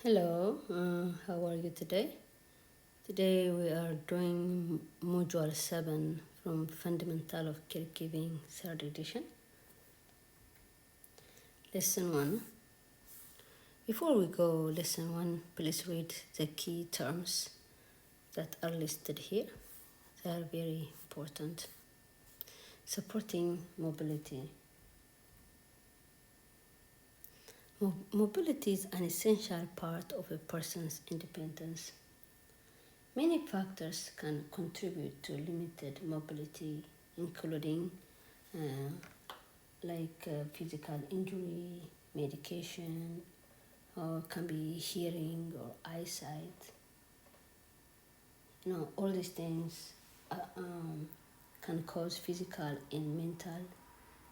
Hello, how are you today? Today we are doing Module 7 from Fundamental of Caregiving, 3rd edition. Lesson 1. Before we go, Lesson 1, please read the key terms that are listed here. They are very important. Supporting mobility. Mobility is an essential part of a person's independence. Many factors can contribute to limited mobility, including physical injury, medication, or can be hearing or eyesight. All these things can cause physical and mental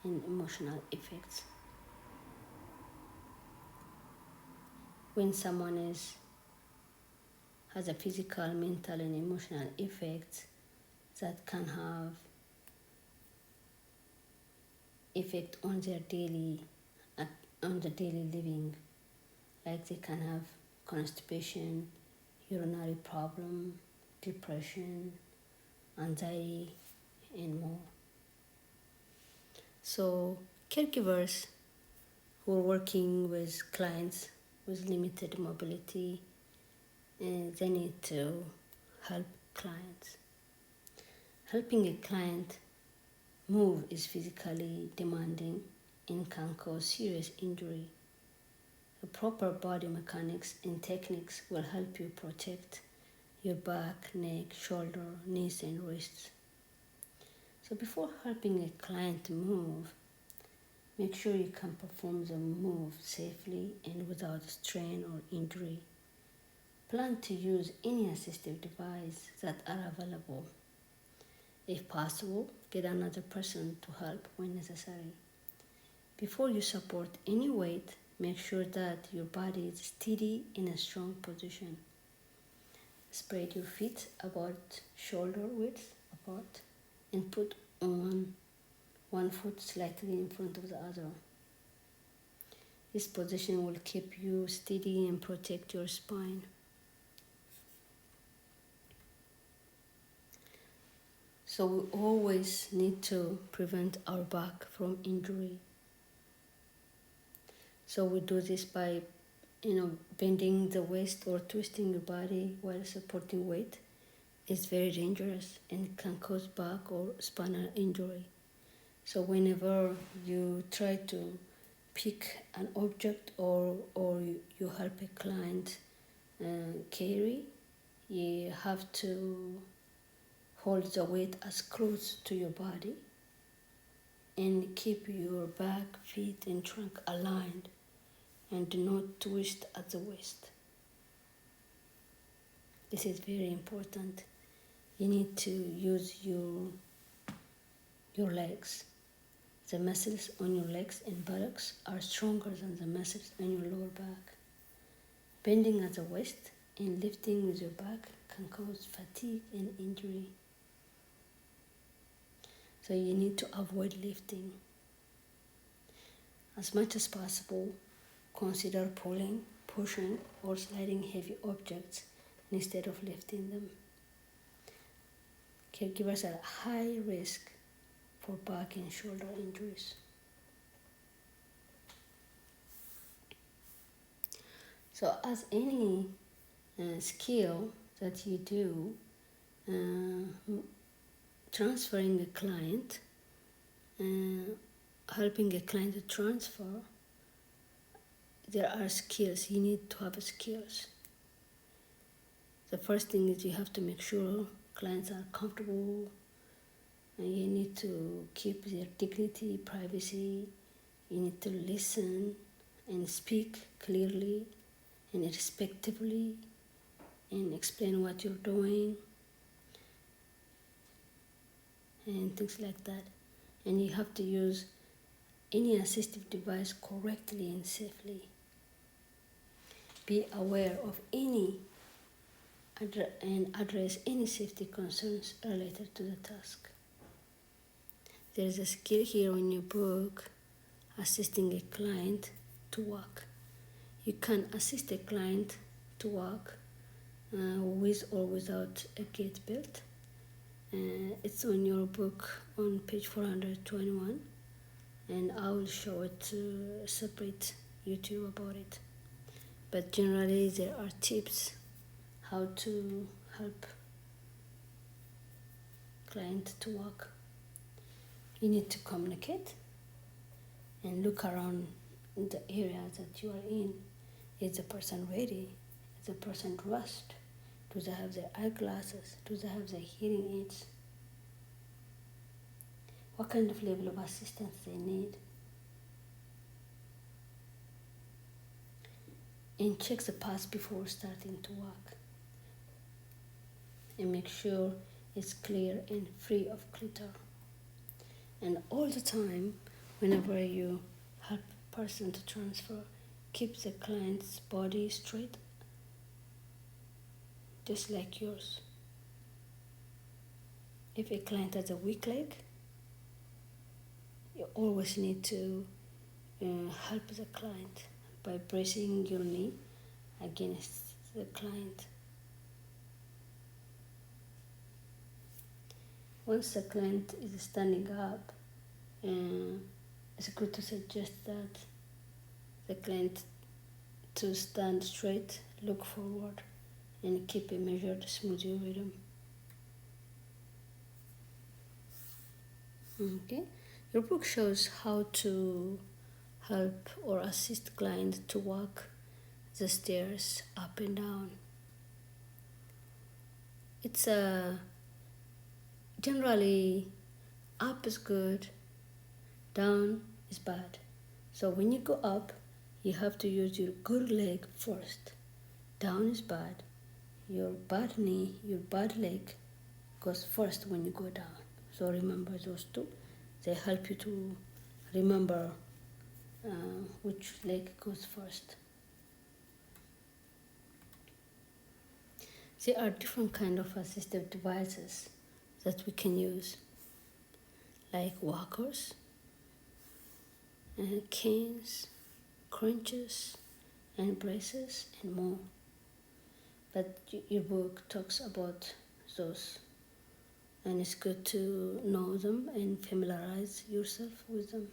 and emotional effects. When someone has a physical, mental, and emotional effect that can have effect on their daily living, like they can have constipation, urinary problem, depression, anxiety, and more. So caregivers who are working with clients with limited mobility, they need to help clients. Helping a client move is physically demanding and can cause serious injury. The proper body mechanics and techniques will help you protect your back, neck, shoulder, knees, and wrists. So before helping a client move, make sure you can perform the move safely and without strain or injury. Plan to use any assistive device that are available. If possible, get another person to help when necessary. Before you support any weight, make sure that your body is steady in a strong position. Spread your feet about shoulder width apart and put on one foot slightly in front of the other. This position will keep you steady and protect your spine. So we always need to prevent our back from injury. So we do this by, bending the waist or twisting your body while supporting weight. It's very dangerous and can cause back or spinal injury. So whenever you try to pick an object or you help a client carry, you have to hold the weight as close to your body and keep your back, feet, and trunk aligned and do not twist at the waist. This is very important. You need to use your legs. The muscles on your legs and buttocks are stronger than the muscles on your lower back. Bending at the waist and lifting with your back can cause fatigue and injury. So you need to avoid lifting. As much as possible, consider pulling, pushing, or sliding heavy objects instead of lifting them. Caregivers are at high risk for back and shoulder injuries. So as any skill that you do, transferring a client, helping a client to transfer, there are skills. You need to have skills. The first thing is you have to make sure clients are comfortable, and you need to keep their dignity, privacy. You need to listen and speak clearly and respectfully and explain what you're doing and things like that. And you have to use any assistive device correctly and safely. Be aware of any and address any safety concerns related to the task. There is a skill here in your book, assisting a client to walk. You can assist a client to walk with or without a gait belt. It's on your book on page 421, and I will show it to a separate YouTube about it. But generally there are tips how to help client to walk. You need to communicate and look around the area that you are in. Is the person ready? Is the person dressed? Do they have their eyeglasses? Do they have their hearing aids? What kind of level of assistance they need? And check the path before starting to walk. And make sure it's clear and free of clutter. And all the time, whenever you help a person to transfer, keep the client's body straight, just like yours. If a client has a weak leg, you always need to help the client by pressing your knee against the client. Once the client is standing up, it's good to suggest that the client to stand straight, look forward, and keep a measured, smooth rhythm. Okay, your book shows how to help or assist clients to walk the stairs up and down. It's generally up is good, down is bad. So when you go up, you have to use your good leg first. Down is bad. Your bad knee, your bad leg goes first when you go down. So remember those two. They help you to remember which leg goes first. There are different kind of assistive devices that we can use, like walkers, canes, crutches, and braces, and more. But your book talks about those, and it's good to know them and familiarize yourself with them.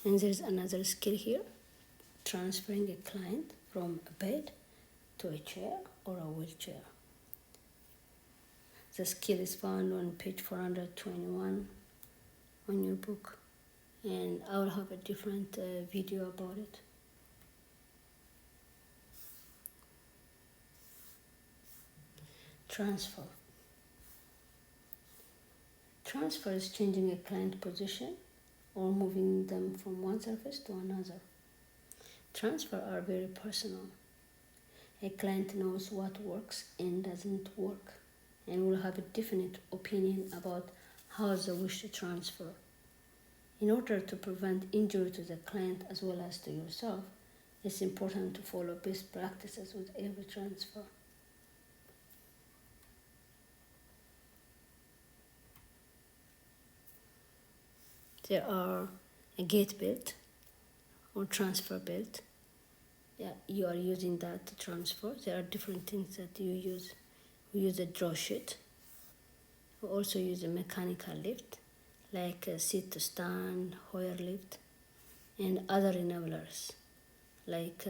And there's another skill here, transferring a client from a bed to a chair or a wheelchair. The skill is found on page 421 on your book, and I will have a different video about it. Transfer. Transfer is changing a client position or moving them from one surface to another. Transfer are very personal. A client knows what works and doesn't work, and will have a definite opinion about how they wish to transfer. In order to prevent injury to the client as well as to yourself, it's important to follow best practices with every transfer. There are a gait belt or transfer belt. Yeah, you are using that to transfer. There are different things that you use. We use a draw sheet. We also use a mechanical lift, like a seat to stand, Hoyer lift, and other enablers, like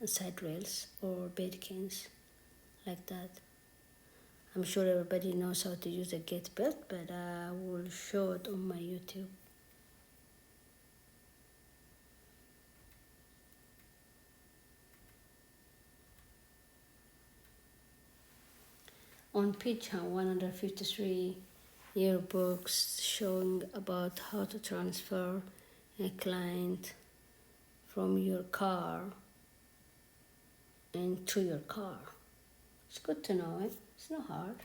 side rails or bed canes, like that. I'm sure everybody knows how to use a gait belt, but I will show it on my YouTube. On page 153, your books showing about how to transfer a client from your car and to your car. It's good to know it. It's not hard,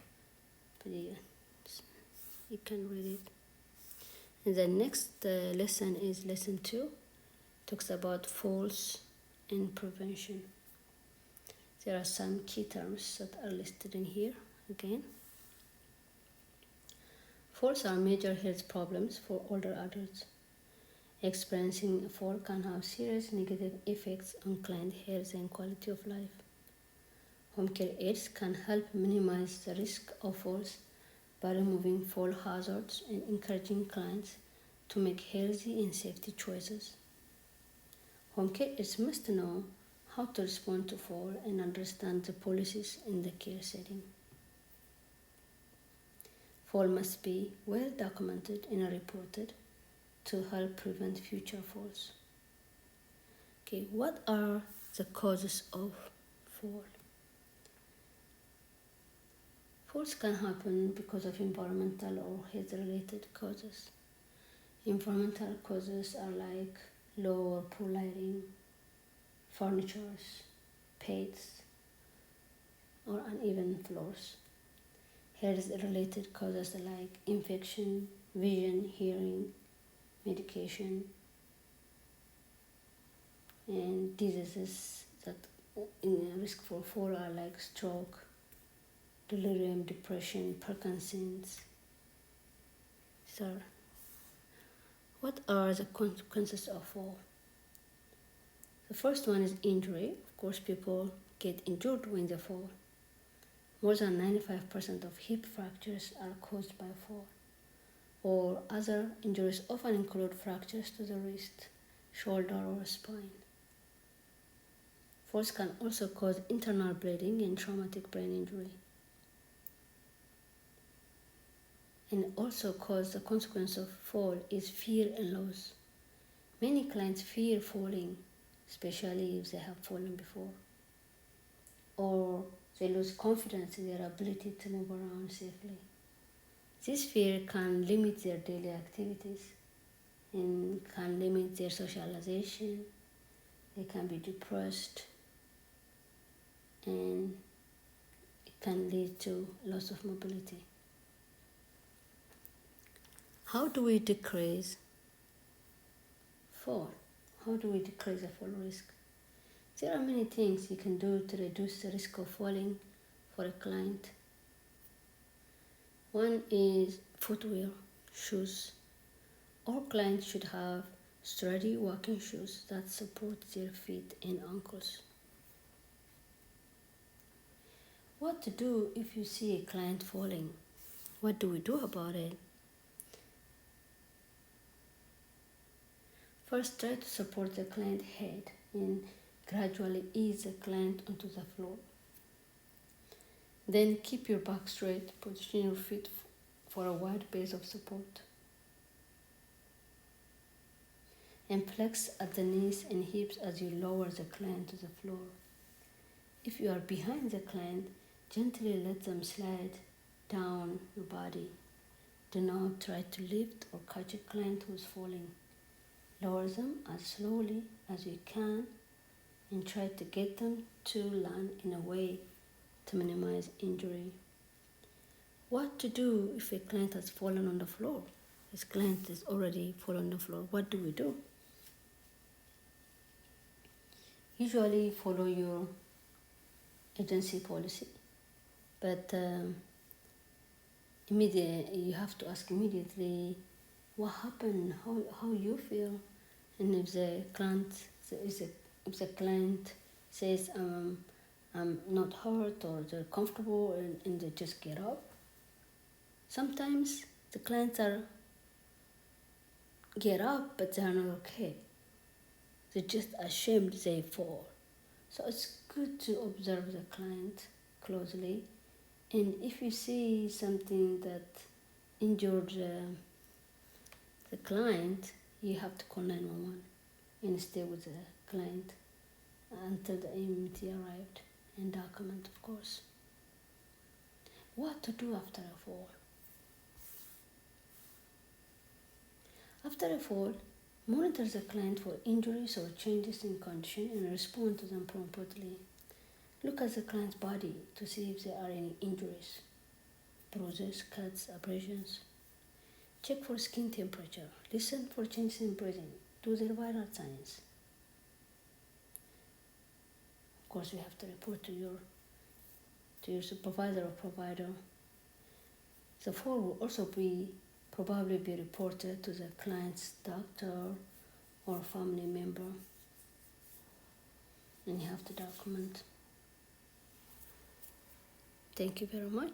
but yeah, you can read it. And the next lesson is lesson 2. Talks about falls and prevention. There are some key terms that are listed in here again. Falls are major health problems for older adults. Experiencing a fall can have serious negative effects on client health and quality of life. Home care aids can help minimize the risk of falls by removing fall hazards and encouraging clients to make healthy and safety choices. Home care aides must know how to respond to fall and understand the policies in the care setting. Fall must be well documented and reported to help prevent future falls. Okay, what are the causes of fall? Falls can happen because of environmental or health-related causes. Environmental causes are like low or poor lighting, furniture, pets, or uneven floors. Health-related causes like infection, vision, hearing, medication, and diseases that in risk for fall are like stroke, delirium, depression, Parkinson's. So, what are the consequences of fall? The first one is injury. Of course, people get injured when they fall. More than 95% of hip fractures are caused by fall, or other injuries often include fractures to the wrist, shoulder, or spine. Falls can also cause internal bleeding and traumatic brain injury, and also cause the consequence of fall is fear and loss. Many clients fear falling, especially if they have fallen before, or they lose confidence in their ability to move around safely. This fear can limit their daily activities and can limit their socialization. They can be depressed, and it can lead to loss of mobility. How do we decrease fall? How do we decrease the fall risk? There are many things you can do to reduce the risk of falling for a client. One is footwear, shoes. All clients should have sturdy walking shoes that support their feet and ankles. What to do if you see a client falling? What do we do about it? First, try to support the client head and gradually ease the client onto the floor. Then keep your back straight, position your feet for a wide base of support. And flex at the knees and hips as you lower the client to the floor. If you are behind the client, gently let them slide down your body. Do not try to lift or catch a client who is falling. Lower them as slowly as you can and try to get them to land in a way to minimize injury. What to do if a client has fallen on the floor? This client is already fallen on the floor. What do we do? Usually follow your agency policy, but immediately you have to ask immediately what happened, how you feel, and if the client says I'm not hurt or they're comfortable and they just get up. Sometimes the clients get up but they're not okay. They're just ashamed they fall. So it's good to observe the client closely, and if you see something that injured the client, you have to call 911 and stay with the client until the EMT arrived and document, of course. What to do after a fall? After a fall, monitor the client for injuries or changes in condition and respond to them promptly. Look at the client's body to see if there are any injuries, bruises, cuts, abrasions. Check for skin temperature. Listen for changes in breathing. Do the vital signs. Of course, you have to report to your supervisor or provider. The fall will also probably be reported to the client's doctor or family member, and you have to document. Thank you very much.